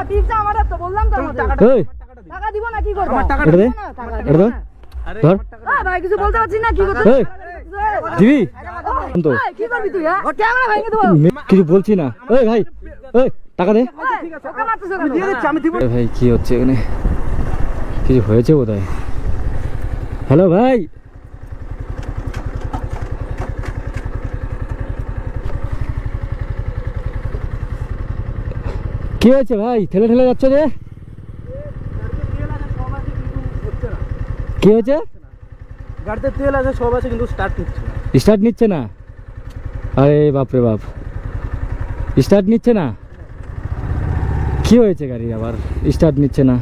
পিকটা আমাদের তো বললাম তো আমাদের টাকা দিব না কি করব এটা দে এটা ধর ধর ভাই কিছু বলতে পারছিস না কি করতে দিবি তো কি করবি তুই ক্যামেরা ভেঙে দেব কিছু বলছি না এই ভাই এই টাকা দে ঠিক আছে ওকে মারতেছ কেন দিয়ে দিচ্ছি আমি দিব ভাই কি হচ্ছে এখানে কিছু হয়েছে বোধহয় হ্যালো ভাই কি হয়েছে ভাই ঠেলে ঠেলে যাচ্ছে যে কি হয়েছে গাড়িতে তেল আছে সব আছে কিন্তু স্টার্ট নিচ্ছে না আরে বাপরে বাপ স্টার্ট নিচ্ছে না কি হয়েছে গাড়ি আবার স্টার্ট নিচ্ছে না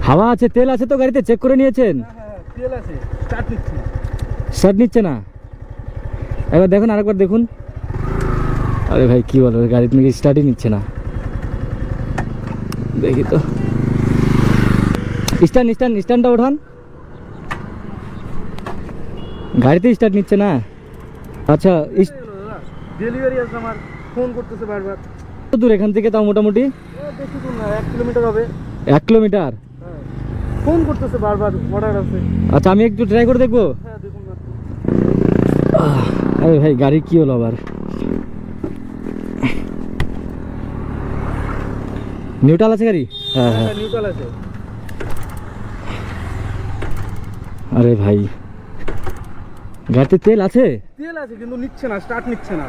হাওয়া আছে তেল আছে তো গাড়িতে চেক করে নিয়েছেন তেল আছে স্টার্ট নিচ্ছে না এবার দেখুন আরেকবার দেখুন আরে ভাই কি বলো গাড়িতে নাকি স্টার্টই নিচ্ছে না দেখি তো স্ট্যান্ডটা ওঠান গাড়িতে স্টার্ট নিচ্ছে না আচ্ছা ডেলিভারি আছে আমার ফোন করতেছে বারবার কত দূর এখান থেকে তাও মোটামুটি বেশি দূর না 1 কিলোমিটার হবে 1 কিলোমিটার ফোন করতেছে বারবার অর্ডার আছে আচ্ছা আমি একটু ট্রাই করে দেখবো হ্যাঁ দেখুন না আরে ভাই গাড়ি কি হলো আবার নিউট্রাল আছে গাড়ি হ্যাঁ হ্যাঁ নিউট্রাল আছে আরে ভাই গাড়িতে তেল আছে কিন্তু নিচ্ছে না স্টার্ট নিচ্ছে না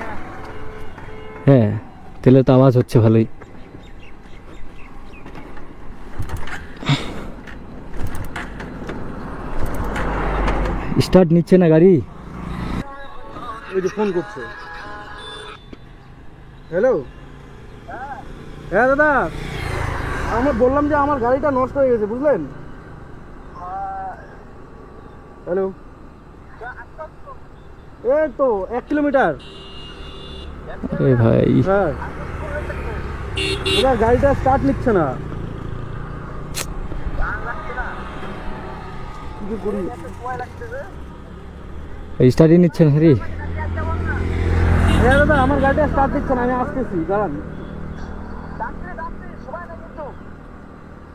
হ্যাঁ তেলের তো আওয়াজ হচ্ছে ভালোই স্টার্ট নিচ্ছে না গাড়ি ওই যে ফোন করছে হ্যালো হ্যাঁ দাদা আমি বললাম যে আমার গাড়িটা নষ্ট হয়ে গেছে বুঝলেন হ্যালো এই তো 1 কিলোমিটার আরে ভাই হ্যাঁ গাড়িটা স্টার্ট নিচ্ছে না কি করি স্টার্টই নিচ্ছে না রে হ্যাঁ দাদা আমার গাড়িটা স্টার্ট দিচ্ছে না আমি আসতেছি দাঁড়ান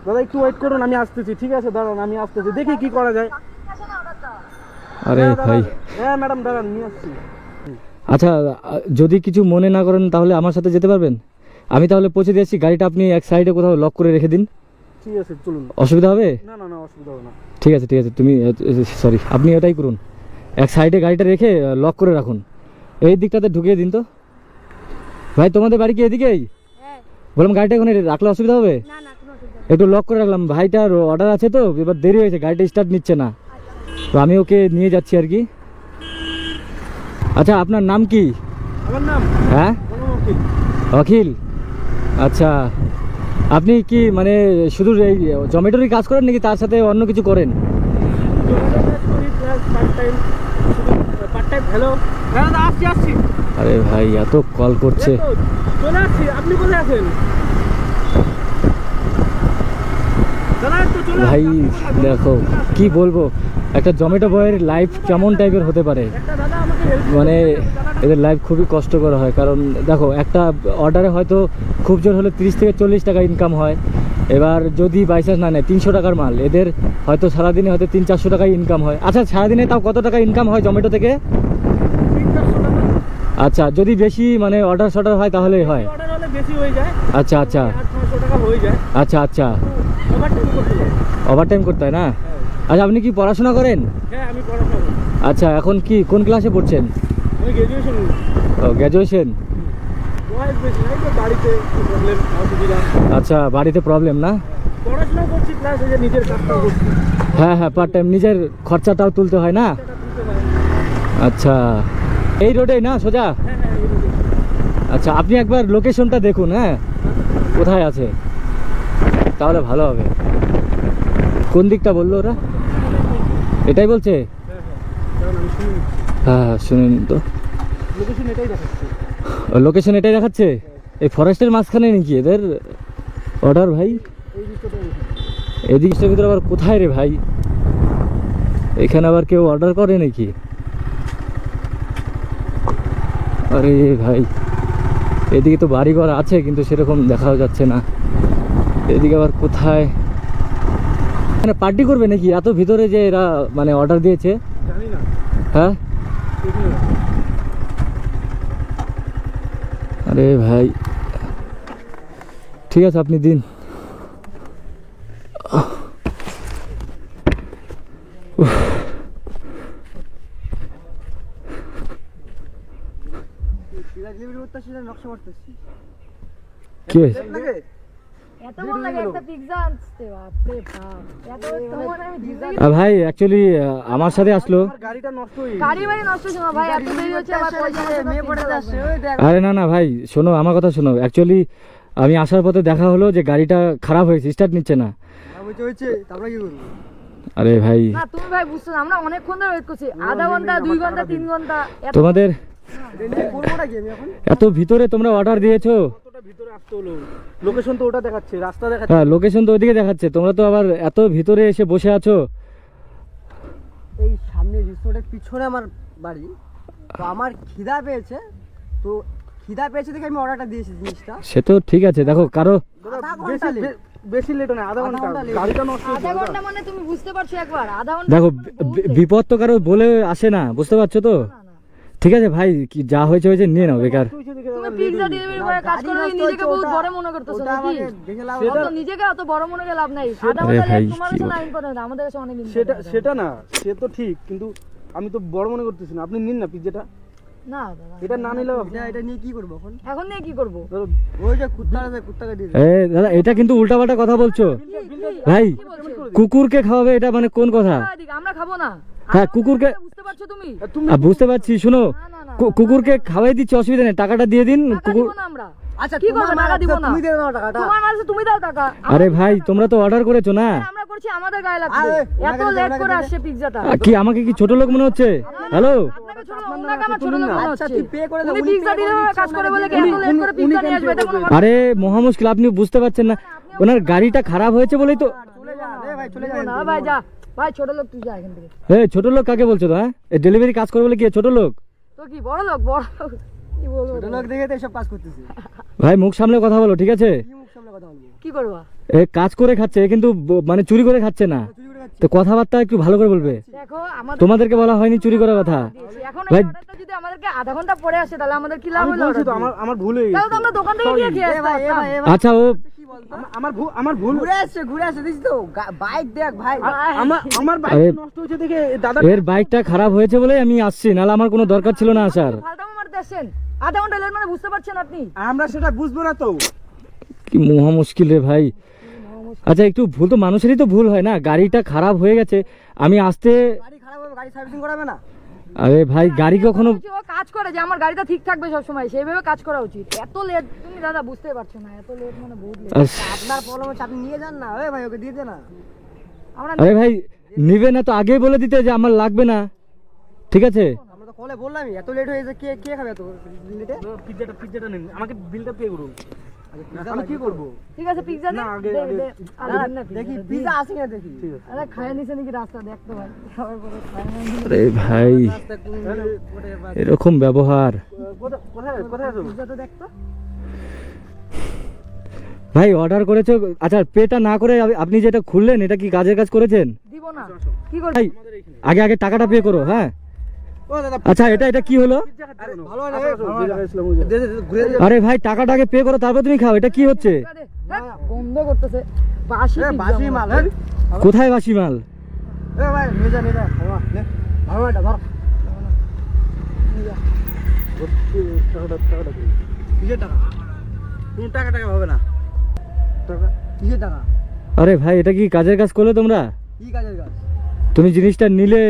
দাদা একটু ওয়েট করুন আমি আসতেছি ঠিক আছে দাঁড়ান আমি আসতেছি দেখি কি করা যায় আরে ভাই হ্যাঁ ম্যাডাম দাঁড়ান নিয়ে আসছি আচ্ছা যদি কিছু মনে না করেন তাহলে আমার সাথে যেতে পারবেন আমি তাহলে পৌঁছে দিয়েছি গাড়িটা আপনি এক সাইডে কোথাও লক করে রেখে দিন ঠিক আছে চলুন অসুবিধা হবে না অসুবিধা হবে না ঠিক আছে তুমি সরি আপনি এটাই করুন এক সাইডে গাড়িটা রেখে লক করে রাখুন এই দিকটাতে ঢুকিয়ে দিন তো ভাই তোমাদের বাড়ি কি এদিকেই বললাম গাড়িটা ওখানে রাখলে অসুবিধা হবে একটু লক করে রাখলাম ভাইটার অর্ডার আছে তো এবার দেরি হয়েছে গাড়িটা স্টার্ট নিচ্ছে না তো আমি ওকে নিয়ে যাচ্ছি আর কি আচ্ছা আপনার নাম কি আমার নাম হ্যাঁ অখিল আচ্ছা আপনি কি মানে শুধু এই জমেটোরই কাজ করেন নাকি তার সাথে অন্য কিছু করেন হ্যালো হ্যাঁ দাদা আসছি আরে ভাই এত কল করছে চলে আসছি আপনি কোথায় আছেন ভাই দেখো কি বলবো একটা জমেটো বয়ের লাইফ কেমন টাইপের হতে পারে মানে এদের লাইফ খুবই কষ্টকর হয় কারণ দেখো একটা অর্ডারে হয়তো খুব জোর হলে 30 থেকে 40 টাকা ইনকাম হয় এবার যদি বাইচান্স না নেয় 300 টাকার মাল এদের হয়তো সারাদিনে হয়তো 300-400 টাকাই ইনকাম হয় আচ্ছা সারাদিনে তাও কত টাকা ইনকাম হয় জমেটো থেকে আচ্ছা যদি বেশি মানে অর্ডার শর্ডার হয় তাহলে হয় আচ্ছা আচ্ছা আচ্ছা ওভারটাইম করতে হয় না আচ্ছা আপনি কি পড়াশোনা করেন আচ্ছা এখন কি কোন ক্লাসে পড়ছেন ও গ্র্যাজুয়েশন আচ্ছা বাড়িতে প্রবলেম না হ্যাঁ পার্ট টাইম নিজের খরচাটাও তুলতে হয় না আচ্ছা এই রোডে না সোজা আচ্ছা আপনি একবার লোকেশনটা দেখুন হ্যাঁ কোথায় আছে তাহলে ভালো হবে কোন দিকটা বললো ওরা এটাই বলছে হ্যাঁ শুনুন তো লোকেশন এটাই দেখাচ্ছে এই ফরেস্টের মাঝখানে নাকি এদের অর্ডার ভাই এই দিকটার ভিতরে আবার কোথায় রে ভাই এখানে আবার কেউ অর্ডার করে নাকি আরে ভাই এদিকে তো বাড়িঘর আছে কিন্তু সেরকম দেখাও যাচ্ছে না এদিকে আবার কোথায় মানে পার্টি করবে নাকি এত ভিতরে যে এরা মানে অর্ডার দিয়েছে? জানি না। হ্যাঁ দেখিনি না। আরে ভাই ঠিক আছে আপনি দিন। কি হয়েছে? এত মন লাগে একটা পিৎজা আনতে, বাপরে বাপ। এত মন আমি দিতে ভাই অ্যাকচুয়ালি আমার সাথে আসলো। আমার গাড়িটা নষ্ট হয়ে গাড়ি বাড়ি নষ্ট হচ্ছে না ভাই, এত দেরি হচ্ছে আমার পয়সা মেয়ে পড়ে যাচ্ছে। ওই দেখ আরে না না ভাই শোনো আমার কথা শোনো, অ্যাকচুয়ালি আমি আসার পথে দেখা হলো যে গাড়িটা খারাপ হয়েছে, স্টার্ট নিচ্ছে না। হয়েছে, তারপরে কি করবো? আরে ভাই না তুমি ভাই বুঝছো না, আমরা অনেকক্ষণ ধরে ওয়েট করছি, আধা ঘন্টা 2 ঘন্টা 3 ঘন্টা এত তোমাদের করবোটা কি আমি এখন? এত ভিতরে তোমরা অর্ডার দিয়েছো, কতটা ভিতরে আসতে হলো? লোকেশন তো ওটা দেখাচ্ছে, রাস্তা দেখাচ্ছে। হ্যাঁ লোকেশন তো ওদিকে দেখাচ্ছে, তোমরা তো আবার এত ভিতরে এসে বসে আছো। এই সামনে রিসোর্টের পিছনে আমার বাড়ি, তো আমার খিদা পেয়েছে, তো খিদা পেয়েছে দেখে আমি অর্ডারটা দিয়েছি জিনিসটা। সে তো ঠিক আছে, দেখো কারো দাদা, আধা ঘন্টা বেশি- late। বেশি লেট না, আধা ঘন্টা। ঘন্টা late। গাড়িটা নষ্ট হয়েছে। আধা ঘন্টা মানে তুমি বুঝতে পারছো একবার, আধা ঘন্টা দেখো মানে বহুত late। বিপদ তো কারো বলে আসে না, বুঝতে পারছো তো? না, না। ঠিক আছে ভাই, কি যা হয়েছে হয়েছে নিয়ে নাও বেকার। নষ্ট হয়েছে দেখে তুমি দাদা late পিৎজা হয়ে ডেলিভারি না, করে কাজ গাড়ি করে নষ্ট নিজেকে হয়েছে, বহুত ওটা- বড় মনে করতেছো ওটা নাকি? আমাকে দেখে লাভ সেটা- হবে অত নিজেকে অত বড় মনে করে লাভ নাই, আধা আরে ঘন্টা ভাই, late তোমার কি কাছে বল- না ইম্পর্টেন্ট, আমাদের কাছে অনেক সেটা ইম্পর্টেন্ট। সেটা না, সে তো ঠিক, কিন্তু আমি তো বড় মনে করতেছি না। আপনি নিন না পিজ্জাটা, না দাদা এটা না নিলেও এটা নিয়ে কি করবো এখন? এখন নিয়ে কি করব? ধরো, ওই যে কুত্তা আছে, কুত্তাকে দিয়ে এ দাদা এটা কিন্তু উল্টাপাল্টা কথা বলছো ভাই। কুকুরকে খাওয়াবে এটা মানে কোন কথা? আমরা খাবো না। হ্যাঁ, কুকুরকে- বুঝতে পারছো তুমি? তুমি বুঝতে পারছি, শোনো না, না, না, কুকুরকে খাওয়াই দিচ্ছি, অসুবিধা নেই, টাকাটা দিয়ে দিন। টাকা কুকুর দিব না আমরা। আচ্ছা কি তোমার করবে? মাল টাকা দিব আছে, না। তুমি দিয়ে দাও টাকাটা। তোমার মাঝে তুমি দাও টাকা। আরে ভাই তোমরা তো অর্ডার করেছো না? আমরা করছি আমাদের গায়ে লাগবে। আরে, এত ওনাকে লেট দে, করে ওনাকে আসছে পিৎজাটা। কি আমাকে কি ছোট লোক মনে হচ্ছে? হ্যালো আপনাকে ছোট লোক, ওনাকে আমার ছোট লোক মনে আচ্ছা, হচ্ছে। তুই pay করে দে, উনি উনি পিৎজা pay করে ডেলিভারি দিচ্ছে, কাজ করে ওনাকে বলে কি দিয়ে এত লেট করে পিৎজা নিয়ে আসবে? এটা কোনো কথা? আরে মহা মুশকিল, আপনি বুঝতে পারছেন না, ওনার গাড়িটা খারাপ হয়েছে বলেই তো। চলে যা রে ভাই, চলে যা। না ভাই যা, ভাই ছোট লোক তুই যা এখান থেকে। ছোট লোক কাকে বলছো তো? হ্যাঁ ডেলিভারি কাজ করে বলে কি ছোট লোক? তো কি বড় লোক? বড় লোক। কি বলবো? ছোট লোক দেখে তো এসব কাজ করতেছে। ভাই মুখ সামলে কথা বলো, ঠিক আছে? কি মুখ সামনে কথা বলবো? কি করবা? এ কাজ করে খাচ্ছে, এ কিন্তু মানে চুরি করে খাচ্ছে না, চুরি করে খাচ্ছি। তো কথাবার্তা একটু ভালো করে বলবে। দেখো আমাদের তোমাদেরকে বলা হয়নি চুরি করার কথা। দিয়েছি। এখন এই ভাই- অর্ডারটা যদি আমাদেরকে আধা ঘন্টা পরে আসে তাহলে আমাদের কি লাভ আমি হলো? বলছি তো, order দিয়ে? আমার ভুল হয়ে তাহলে তো গেছে। আমরা দোকান থেকে গিয়ে খেয়ে এ ভাই, এ ভাই, এ ভাই, আচ্ছা ও কি বলতো? আমার ভুল। ঘুরে আসছে দিস তো, বাইক দেখ ভাই। আমার বাইক আরে, নষ্ট হয়েছে দেখে দাদা এর বাইকটা খারাপ হয়েছে বলে আমি আসছি, নাহলে আমার কোনো দরকার ছিল না আসার। ফালতামো মারতে আসছেন, আধা ঘন্টা লেট মানে বুঝতে পারছেন আপনি? আমরা সেটা বুঝবো না তো। কি মহা মুশকিল রে ভাই। আচ্ছা একটু ভুল তো মানুষেরই তো ভুল হয় না, গাড়িটা খারাপ হয়ে গেছে, আমি আসতে। গাড়ি খারাপ হবে, গাড়ি সার্ভিসিং করাবে না? আরে ভাই গাড়ি কখনো বলছি, ও কাজ করে যে আমার গাড়িটা ঠিক থাকবে সব সময়, সেইভাবে কাজ করা উচিত। এত লেট তুমি দাদা বুঝতে পারছো না, এত লেট মানে বহুত লেট। আপনার প্রবলেম হচ্ছে, আপনি নিয়ে যান না। ওই ভাই, ওকে দিয়ে দে না। আমরা আরে ভাই নিবে না তো আগেই বলে দিতে যে আমার লাগবে না, ঠিক আছে? আমরা তো কলে বললামই, এত লেট হয়েছে, কে কে খাবে এত লেটে? পিজ্জাটা নিন, আমাকে বিলটা পে করুন। আমি কি করবো? ঠিক আছে পিৎজা না, দিন, আগে- দে, আগে- দে। আরে দিন না দেখি pizza টা, পিজা দিন। আসে কিনা দেখি। ঠিক আছে। আরে খায় নিছে নাকি রাস্তা দেখ তো ভাই, খাওয়ার পরে খায় না। আরে ভাই রাস্তা কোন কোটে বা এরকম ব্যবহার। কোথায় আছো? পিৎজাটা দেখ তো। ভাই অর্ডার করেছো, আচ্ছা পেটা না করে আপনি যেটা খুললেন এটা কি কাজের কাজ করেছেন? দিব না, কি করব? ভাই আগে আগে টাকাটা পে করো। হ্যাঁ ও দাদা, আচ্ছা এটা কি হলো? ভালো হয় না, দে, দে, দে, ঘুরে দে। আরে ভাই টাকাটা আগে পে করো তারপর তুমি খাও, এটা কি হচ্ছে? হ্যাঁ, বন্ধ করতেছে বাসি এ, pizza বাসি মনে মাল, হচ্ছে। হ্যাঁ? কোথায় বাসি মাল? এ ভাই, নিয়ে যা, ভালো নে। ভালো এটা ধর। টাকাটা দিন। কিসের টাকা? কোনো টাকা হবে না। টাকা কিসের টাকা? আরে ভাই এটা কি কাজের কাজ করলে তোমরা? কি কাজের কাজ? তুমি জিনিসটা নিলে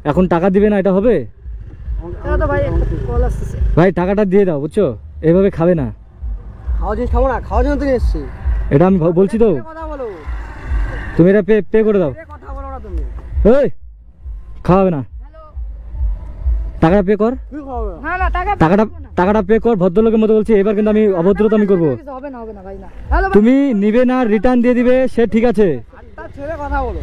এখন টাকা দিবে না, এটা হবে? এটা তো ভাই একটা কল আসছে। ভাই টাকাটা দিয়ে দাও, বুঝছো? এইভাবে খাবে না, খাওয়া জিনিস খাবো না, খাওয়ার জন্য তো নিয়ে এসছি। এটা আমি বলছি তো, কথা বলো, তুমি এটা পে করে দাও। কথা বলো না তুমি। এই খাওয়াবে না, হ্যালো, টাকাটা পে কর, তুই খাওয়াবে না। না না টাকাটা পে কর, ভদ্রলোকের মতো বলছি, এবার কিন্তু আমি অভদ্রতা আমি করবো। হবে না হবে না ভাই না। হ্যালো ভাই, তুমি নিবে না, রিটার্ন দিয়ে দিবে, সে ঠিক আছে, তার ছেলে কথা বলো।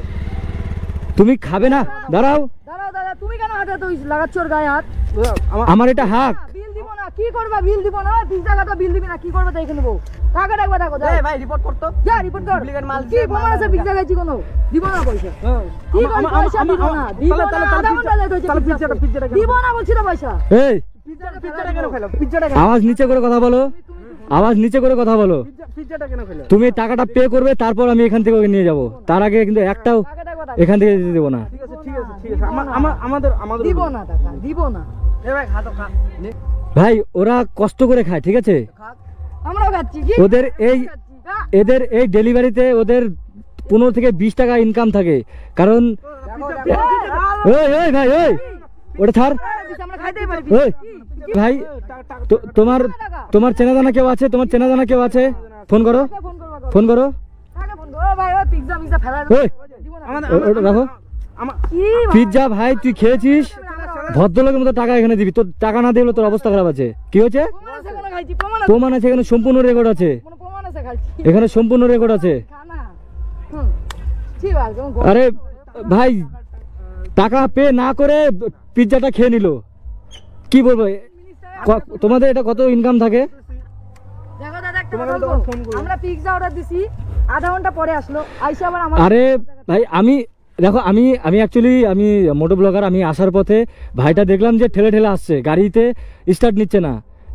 তুমি খাবে না, দাঁড়াও। দাঁড়াও দাদা, তুমি কেন হাতে তো লাগাচ্ছ ওর গায়ে হাত? দাদা, আমার এটা হাক, বিল দিব না, কি কি করবা বিল দিব না পিজ্জা খাতা বিল দিবি না কি করবা দেখে নেবো টাকাটা একবার দেখো এই ভাই রিপোর্ট করতো যা রিপোর্ট কর ডুপ্লিকেট মাল কি প্রমাণ আছে পিজ্জা খাইছি কোনো দিব না পয়সা কি করে পয়সা দিব না দিব না আধা ঘন্টা লেট হয়েছে পিজ্জাটা দিব না বলছি না পয়সা এই পিজ্জাটা কেন খেলাম? পিজ্জাটা কেন? আওয়াজ নিচে করে কথা বলো, আওয়াজ নিচে করে কথা বলো। পিজ্জাটা কেন খেলাম? তুমি টাকাটা পে করবে, তারপর আমি এখান থেকে ওকে নিয়ে যাব। তার আগে কিন্তু একটাও টাকাটা একবার এখান থেকে দিতে দেবো না। ঠিক আছে, ঠিক আছে, ঠিক আছে। আমাদের দিব না টাকা দিব না এই ভাই খা তো খা নে ভাই ওরা কষ্ট করে খায়, ঠিক আছে? আমরাও খাচ্ছি কি ওদের এদের এই ডেলিভারিতে ওদের 15 থেকে 20 টাকা ইনকাম থাকে। কারণ ওই ওই ভাই ওই ওটা ছাড়। আমরা খাইতেই পারি ওই ভাই তোমার চেনা জানা কেউ আছে? তোমার চেনা জানা কেউ আছে? ফোন করো, ফোন করবা ফোন করো। টাকা ফোন করো ভাই ওই পিজ্জা পিজ্জা ফেলা ওই দিব না ওটা রাখো। কি পিজ্জা ভাই তুই খেয়েছিস, ভদ্রলোকের মতো টাকা এখানে দিবি। তোর টাকা না দিলে তোর অবস্থা খারাপ আছে। কি হয়েছে? প্রমাণ আছে কোনো খাইছি প্রমাণ আছে প্রমাণ আছে, এখানে সম্পূর্ণ রেকর্ড আছে, কোনো প্রমাণ আছে খাইছি এখানে সম্পূর্ণ রেকর্ড আছে। খানা ঠিক আছে আরে ভাই টাকা পে না করে পিজ্জাটা খেয়ে নিল, কি বলবো? তোমাদের এটা কত ইনকাম থাকে? দেখো দাদা একটা কথা বলবো, আমরা পিজ্জা অর্ডার দিছি আধা ঘন্টা পরে আসলো আইসা আবার আমার আরে ভাই দেখো আমি অ্যাকচুয়ালি আমি মোটো ব্লগার। আমি আসার পথে ভাইটা দেখলাম যে ঠেলে ঠেলে আসছে, গাড়িতে স্টার্ট নিচ্ছে না,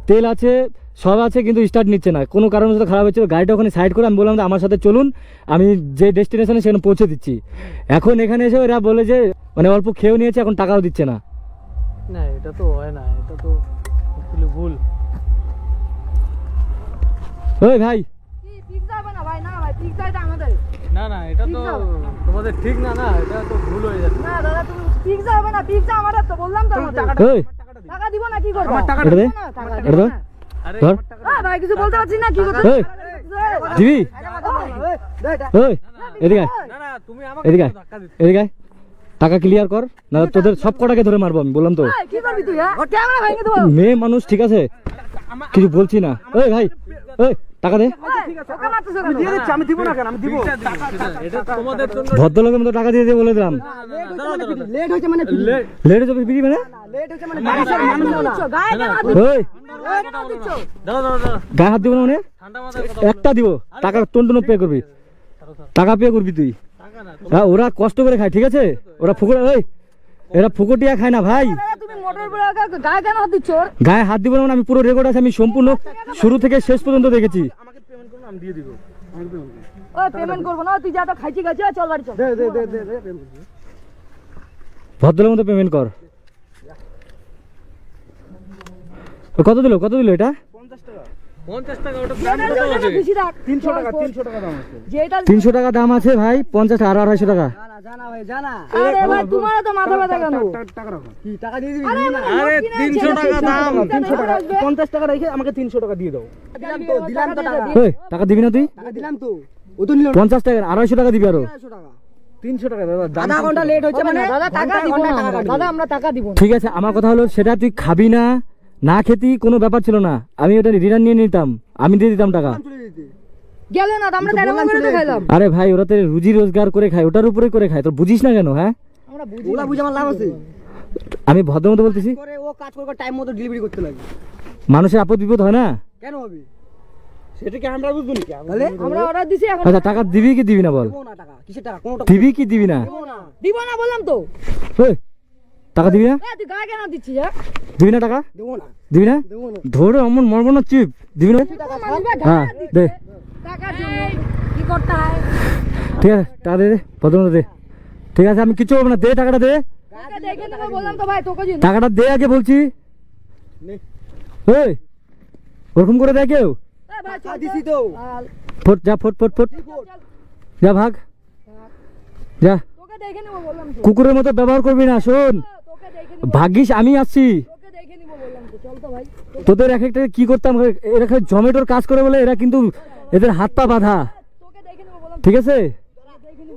তেল আছে সব আছে কিন্তু স্টার্ট নিচ্ছে না। কোনো কারণবশত খারাপ হয়েছিল, গাড়িটা ওখানে সাইড করে আমি বললাম যে আমার সাথে চলুন, আমি যে ডেস্টিনেশনে সেখানে পৌঁছে দিচ্ছি। এখন এখানে এসে এরা বলে যে মানে অল্প খেয়েও নিয়েছে, এখন টাকাও দিচ্ছে না। না, এটা তো হয় না, এটা তো ভুল। ওই ভাই কি পিজ্জা হবে না ভাই না ভাই পিজ্জা এটা আমাদের না না, এটা তো তোমাদের ঠিক না, না এটা তো ভুল হয়ে যাচ্ছে। না দাদা তুমি পিজ্জা হবে না পিজ্জা আমাদের তো বললাম তো আমাদের ওই টাকা দিব না কি করবা এটা দে, টাকা এটা দিব দে, না আরে ধর। ভাই কিছু বলতে পারছিস না কি করতে ওই দিবি, ওই এদিকে আয়, না না, তুমি আমাকে এদিকে আয়, ধাক্কা দিচ্ছ। এদিকে আয়। টাকা ক্লিয়ার কর, না তোদের সব কটাকে ধরে মারবো আমি, বললাম তো। কি করবি তুই হ্যাঁ ক্যামেরা ভেঙে দেবো মেয়ে মানুষ, ঠিক আছে, কিছু বলছি না। ওই ভাই ওই টাকা দে। ওকে মারতেছো আমি দিয়ে কেন দিচ্ছি, আমি দিব না কেন? আমি দিব। এটা তোমাদের জন্য ভদ্রলোকের মতো টাকা দিয়ে দিয়ে বলে দিলাম। লেট হয়েছে মানে লেট হয়ে যাবে বিড়ি মানে? লেট হয়েছে মানে গায়ে কেন হাত দিচ্ছ? ওই গায়ে কেন হাত দিচ্ছ? দাঁড়া দাঁড়া দাঁড়া গায়ে হাত দিব না মানে? ঠান্ডা মাথায় কথা একটা দিব, টাকা টন পে করবি, টাকা পে করবি তুই। টাকা না হ্যাঁ, ওরা কষ্ট করে খায়, ঠিক আছে? ওরা ফুকরে, ওই এরা ফুকটিয়া খায় না ভাই। দাদা, তুমি মোটর বলে গায়ে কেন হাত দিচ্ছ ওর? গায়ে হাত দিব না মানে? আমি পুরো রেকর্ড আছে, আমি সম্পূর্ণ শুরু থেকে শেষ পর্যন্ত দেখেছি। আমাকে পেমেন্ট করুন, আমি দিয়ে দিব। আমাকে পেমেন্ট করুন। ওই পেমেন্ট করবো না তুই যা তো খাইছি খাইছি চল বাড়ি চল দে দে দে দে দে payment করুন। ভদ্রলোকের মতো পেমেন্ট কর। কত দিল, কত দিল এটা? 50 টাকা। 50 টাকা ওটা যেটা দাম কত দিও আছে? সেটা বেশি রাখ 300 টাকা, 300 টাকা দাম আছে। যেটা 300 টাকা দাম আছে ভাই, 50 আর 250 টাকা। জানা ভাই জানা আরে ভাই তোমার তো মাথা ব্যথা কেন টাকা রাখো। কি টাকা দিয়ে দিবি আরে না আরে 300 টাকা দাম। 300 টাকা, 50 টাকা রেখে আমাকে 300 টাকা দিয়ে দাও। দিলাম তো টাকা ওই টাকা দিবি না তুই? টাকা দিলাম তো ও তো নিল 50 টাকা, 250 টাকা দিবি আরো। 150 টাকা 300 টাকা দাদা, দাম আধা ঘন্টা লেট হচ্ছে মানে দাদা টাকা দিব না আমরা। দাদা আমরা টাকা দিব না ঠিক আছে, আমার কথা হলো সেটা তুই খাবি না, না খেতি কোনো ব্যাপার ছিল না, আমি ওটা রিটার্ন নিয়ে নিতাম, আমি দিয়ে দিতাম টাকা। চলে যেতে গেল না তো আমরা তেরো করে তো খাইলাম আরে ভাই ওরা তো রুজি রোজগার করে খায়, ওটার উপরে করে খায়, তোর বুঝিস না কেন? হ্যাঁ আমরা বুঝি ওলা বুঝে আমার লাভ আছে আমি ভদ্র মতো বলতেছি, করে ও কাজ করে টাইম মতো ডেলিভারি করতে লাগে মানুষের আপদ বিপদ হয় না? কেন হবে সেটা কি আমরা বুঝবো নাকি? তাহলে আমরা অর্ডার দিছি এখন আচ্ছা টাকা দিবি কি দিবি না বল? দেবো না টাকা কিসের টাকা কোনো টাকা দিবি কি দিবি না? দেবো না দিব না বললাম তো ওই টাকা দিবি না? তুই গায়ে কেন দিচ্ছিস হ্যাঁ দিবি না টাকা? দেবো না দিবি না? দেবো না ধরে অমন মরবো না চিপ, দিবি না? হ্যাঁ দে, টাকার জন্য কি করতে হয় ঠিক আছে টাকা দে, ভদ্র মতো দে। ঠিক আছে আমি কিছু বলবো না, দে টাকাটা দে, তোকে দেখে নেবো বললাম তো ভাই তোকে জন্য টাকাটা দে আগে বলছি। নে। ওই ওরকম করে দেয় কেউ? ভাই টাকা দিছি তো ফোট যা, ফোট ফোট ফোট যা, ভাগ যা। তোকে দেখে নেবো বললাম তো কুকুরের মতো ব্যবহার করবি না, শোন তোকে দেখে নেবো ভাগ্যিস আমি আসছি। তোকে দেখে নেবো বললাম তো চল তো ভাই তোদের এক একটা কি করতাম, এরা খালি জমেটোর কাজ করে বলে, এরা কিন্তু এদের হাত পা বাঁধা, তোকে দেখে নেবো বললাম ঠিক আছে?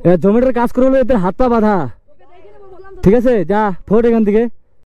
এরা জমেটোর কাজ করে বলে এদের হাত পা বাঁধা, তোকে দেখে নেবো বললাম তো ঠিক আছে? যা ফোট এখান থেকে।